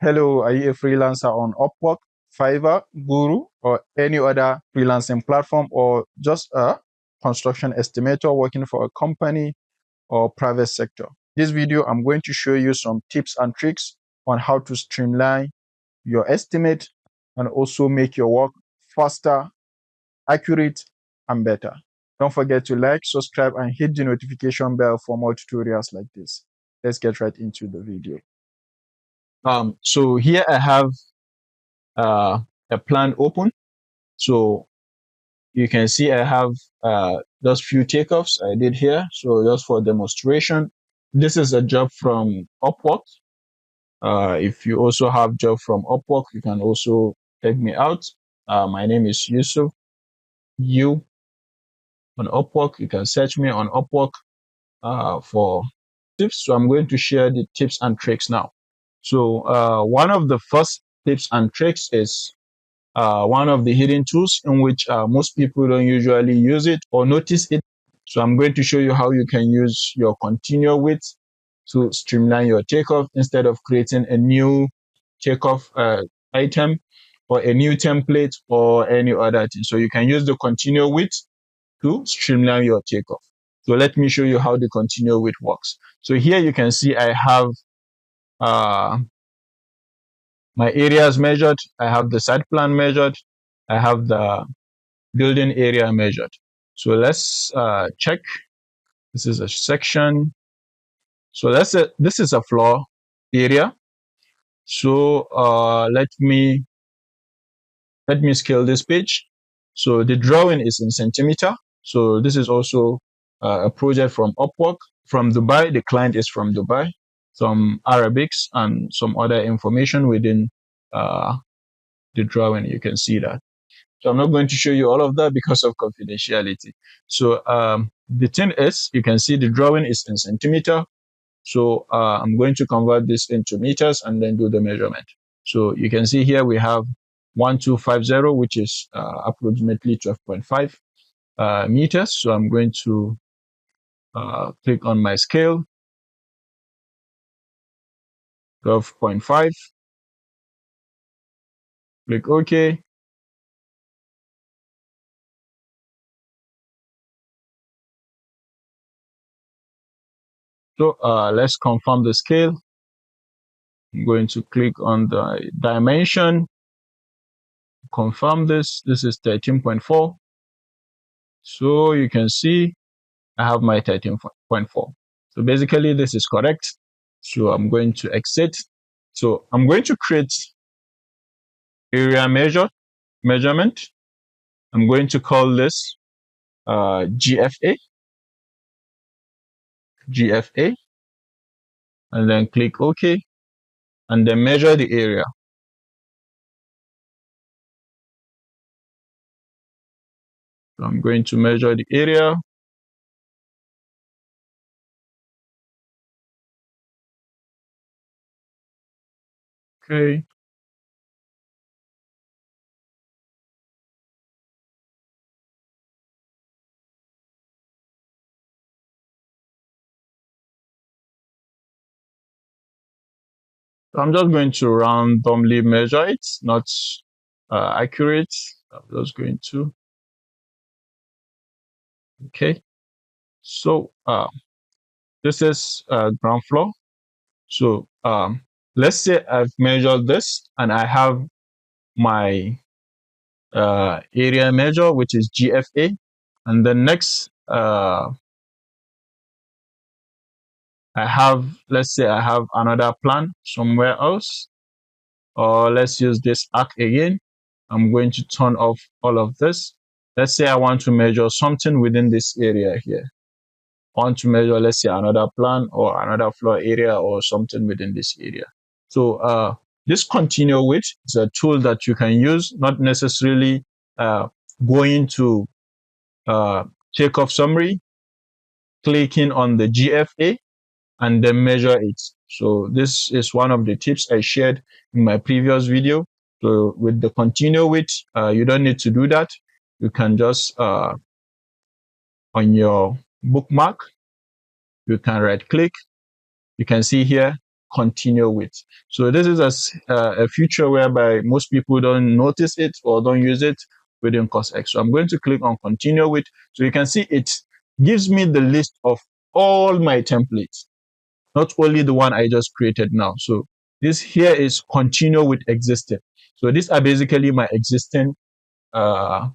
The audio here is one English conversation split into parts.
Hello, are you a freelancer on Upwork, Fiverr, Guru, or any other freelancing platform, or just a construction estimator working for a company or private sector? This video, I'm going to show you some tips and tricks on how to streamline your estimate and also make your work faster, accurate, and better. Don't forget to like, subscribe, and hit the notification bell for more tutorials like this. Let's get right into the video. So here I have a plan open. So you can see I have just few takeoffs I did here. So just for demonstration, this is a job from Upwork. If you also have job from Upwork, you can also check me out. My name is Yusuf. You on Upwork. You can search me on Upwork for tips. So I'm going to share the tips and tricks now. So one of the first tips and tricks is one of the hidden tools in which most people don't usually use it or notice it. So I'm going to show you how you can use your continual width to streamline your takeoff instead of creating a new takeoff item or a new template or any other thing. So you can use the continual width to streamline your takeoff. So let me show you how the continual width works. So here you can see I have my areas measured, I have the site plan measured, I have the building area measured. So let's check. This is a section. So let's say this is a floor area. So let me scale this page. So the drawing is in centimeter. So this is also a project from Upwork from Dubai. The client is from Dubai. Some Arabics and some other information within the drawing. You can see that. So I'm not going to show you all of that because of confidentiality. So the thing is, you can see the drawing is in centimeter. So I'm going to convert this into meters and then do the measurement. So you can see here we have 1250, which is approximately 12.5 meters. So I'm going to click on my scale, 12.5. Click OK. So let's confirm the scale. I'm going to click on the dimension, confirm this. This is 13.4. So you can see I have my 13.4. So basically this is correct. So I'm going to exit. So I'm going to create area measurement. I'm going to call this GFA, and then click OK, and then measure the area. So I'm going to measure the area. Okay. So I'm just going to randomly measure it, not accurate. I'm just going to. Okay. So this is ground floor. So let's say I've measured this and I have my area measure, which is GFA. And then next, let's say I have another plan somewhere else. Or let's use this arc again. I'm going to turn off all of this. Let's say I want to measure something within this area here. I want to measure, let's say, another plan or another floor area or something within this area. So this continual width is a tool that you can use, not necessarily going to takeoff summary, clicking on the GFA, and then measure it. So this is one of the tips I shared in my previous video. So with the continual width, you don't need to do that. You can just, on your bookmark, you can right click. You can see here, continue with. So this is a feature whereby most people don't notice it or don't use it within course X. So I'm going to click on continue with. So you can see it gives me the list of all my templates, not only the one I just created now. So this here is continue with existing. So these are basically my existing templates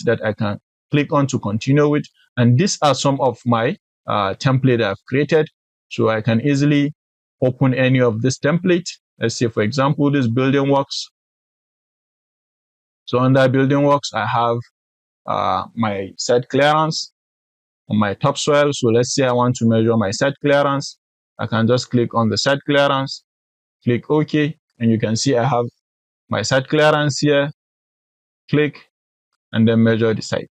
that I can click on to continue with. And these are some of my template I've created. So I can easily open any of this template. Let's say, for example, this building works. So under building works, I have my site clearance on my topsoil. So let's say I want to measure my site clearance. I can just click on the site clearance, click OK, and you can see I have my site clearance here. Click, and then measure the site.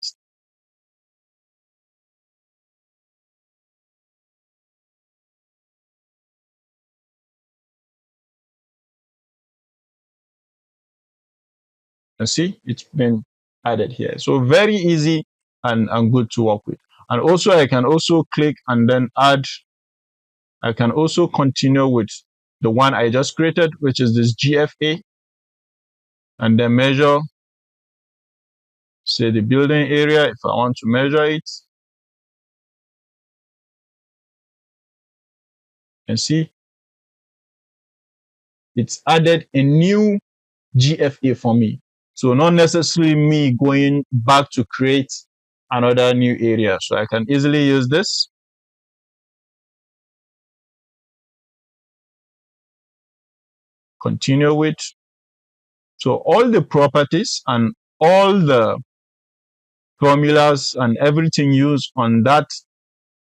And see, it's been added here. So very easy and good to work with. And also I can also click and then add. I can also continue with the one I just created, which is this GFA, and then measure, say, the building area if I want to measure it. And see, it's added a new GFA for me. So not necessarily me going back to create another new area. So I can easily use this. Continue with. So all the properties and all the formulas and everything used on that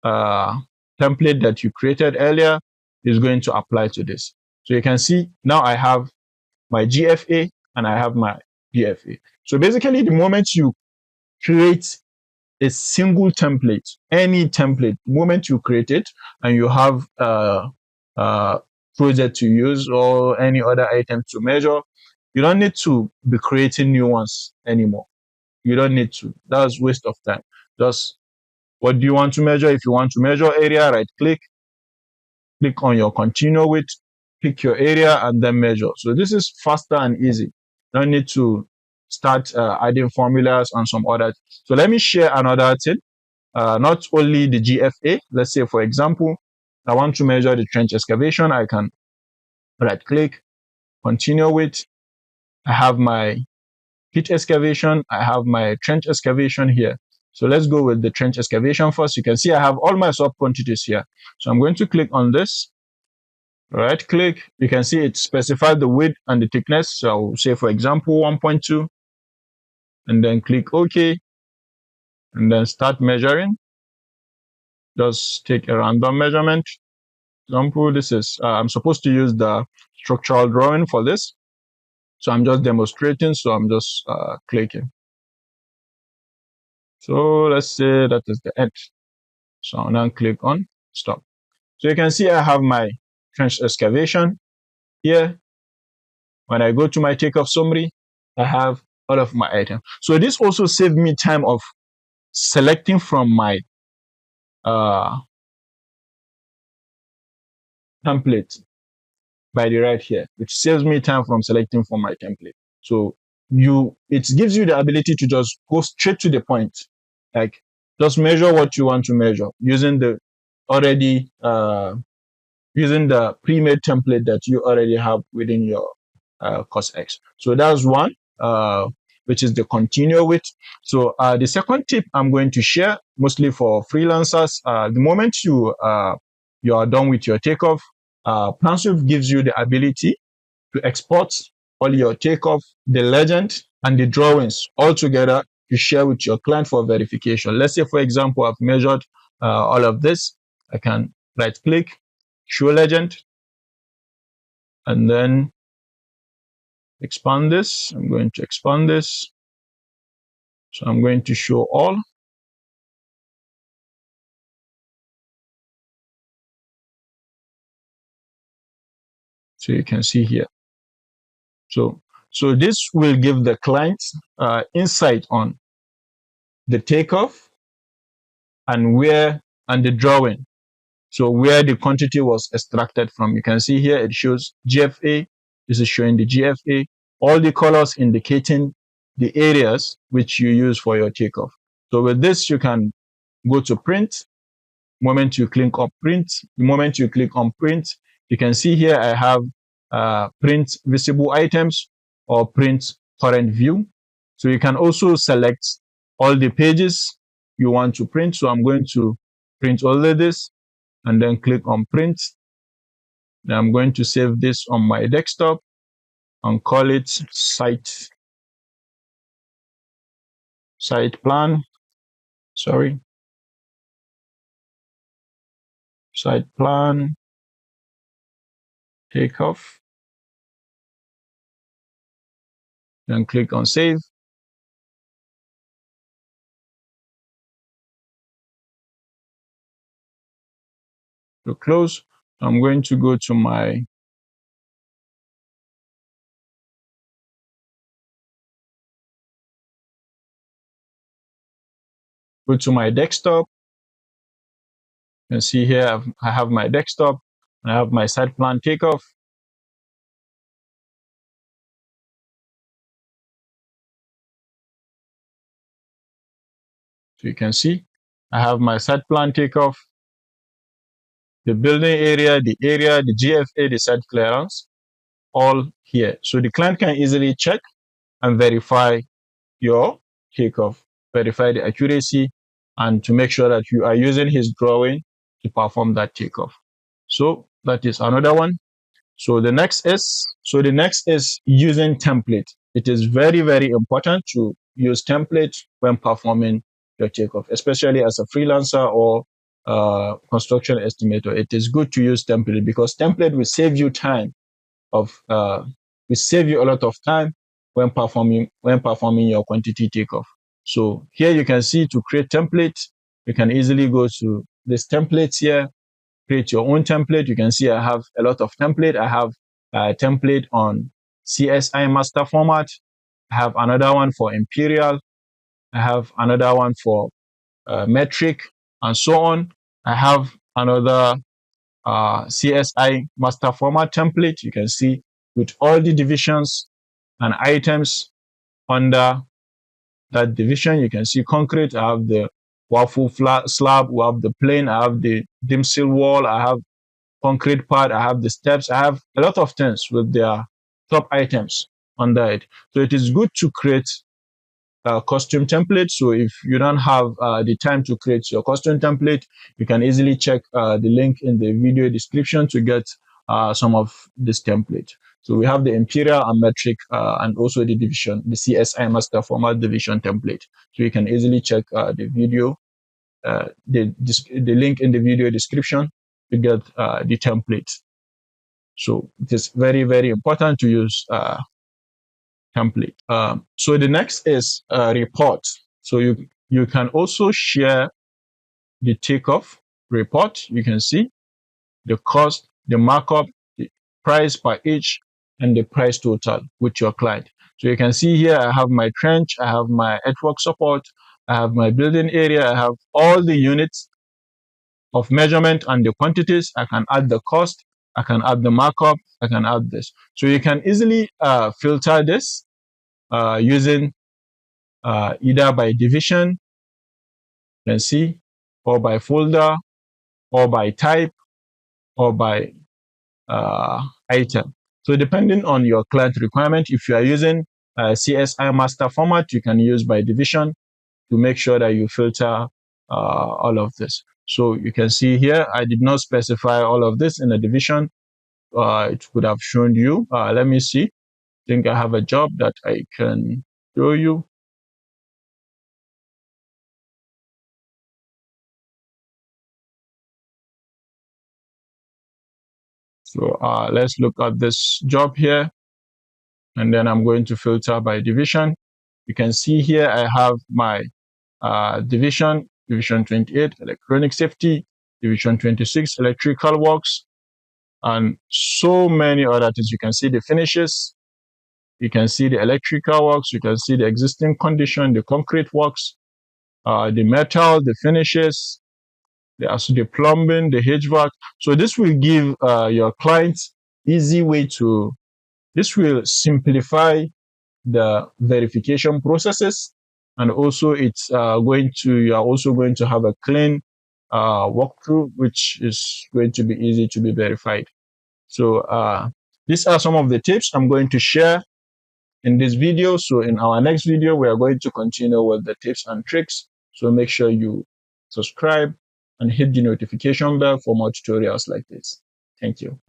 template that you created earlier is going to apply to this. So you can see now I have my GFA and I have my GFA. So basically, the moment you create a single template, any template, the moment you create it and you have project to use or any other item to measure, you don't need to be creating new ones anymore. You don't need to. That's waste of time. Just what do you want to measure? If you want to measure area, right click on your continue with, pick your area and then measure. So this is faster and easy. You don't need to start adding formulas and some other. So let me share another thing. Not only the GFA. Let's say, for example, I want to measure the trench excavation. I can right click, continue with. I have my pit excavation. I have my trench excavation here. So let's go with the trench excavation first. You can see I have all my sub quantities here. So I'm going to click on this. Right click. You can see it specified the width and the thickness. So I'll say, for example, 1.2, and then click OK, and then start measuring. Just take a random measurement. Example, this is I'm supposed to use the structural drawing for this. So I'm just demonstrating. So I'm just clicking. So let's say that is the end. So I'll now click on stop. So you can see I have my trench excavation here. When I go to my takeoff summary, I have all of my items. So this also saved me time of selecting from my template by the right here, which saves me time from selecting from my template. So it gives you the ability to just go straight to the point, like just measure what you want to measure using the already using the pre-made template that you already have within your course X. So that's one, which is the continue with. So the second tip I'm going to share, mostly for freelancers, the moment you are done with your takeoff, PlanSwift gives you the ability to export all your takeoff, the legend, and the drawings all together to share with your client for verification. Let's say, for example, I've measured all of this. I can right click, show legend, and then expand this. I'm going to expand this. So I'm going to show all. So you can see here. So this will give the client insight on the takeoff and the drawing. So where the quantity was extracted from, you can see here it shows GFA. This is showing the GFA. All the colors indicating the areas which you use for your takeoff. So with this, you can go to print. Moment you click on print, the moment you click on print, you can see here I have print visible items or print current view. So you can also select all the pages you want to print. So I'm going to print all of this and then click on print. Then I'm going to save this on my desktop and call it site plan. Sorry. Site plan takeoff. Then click on save. To close. I'm going to go to my desktop. You can see here I have my desktop. I have my site plan takeoff. So you can see I have my site plan takeoff, the building area, the GFA, the site clearance, all here. So the client can easily check and verify your takeoff, verify the accuracy, and to make sure that you are using his drawing to perform that takeoff. So that is another one. So the next is using template. It is very, very important to use template when performing your takeoff, especially as a freelancer or construction estimator. It is good to use template because template will save you time will save you a lot of time when performing your quantity takeoff. So here you can see to create template, you can easily go to this templates here, create your own template. You can see I have a lot of template. I have a template on CSI master format. I have another one for imperial. I have another one for metric and so on. I have another CSI master format template. You can see with all the divisions and items under that division. You can see concrete. I have the waffle flat slab. We have the plane. I have the dim seal wall. I have concrete part. I have the steps. I have a lot of things with their top items under it. So it is good to create a custom template. So if you don't have the time to create your custom template, you can easily check the link in the video description to get some of this template. So we have the imperial and metric and also the division, the CSI master format division template. So you can easily check the video, the link in the video description to get the template. So it is very, very important to use template. So the next is report. So you can also share the takeoff report. You can see the cost, the markup, the price per each, and the price total with your client. So you can see here I have my trench, I have my earthwork support, I have my building area, I have all the units of measurement and the quantities. I can add the cost, I can add the markup, I can add this. So you can easily filter this using either by division, you can see, or by folder, or by type, or by item. So depending on your client requirement, if you are using CSI master format, you can use by division to make sure that you filter all of this. So you can see here, I did not specify all of this in a division. It would have shown you. Let me see. I think I have a job that I can show you. So let's look at this job here. And then I'm going to filter by division. You can see here I have my division 28, electronic safety, division 26, electrical works, and so many other things. You can see the finishes, you can see the electrical works, you can see the existing condition, the concrete works, the metal, the finishes, there's the plumbing, the HVAC. So this will give your clients easy way to, this will simplify the verification processes, and also it's you are also going to have a clean walkthrough, which is going to be easy to be verified. So these are some of the tips I'm going to share in this video. So in our next video, we are going to continue with the tips and tricks. So make sure you subscribe and hit the notification bell for more tutorials like this. Thank you.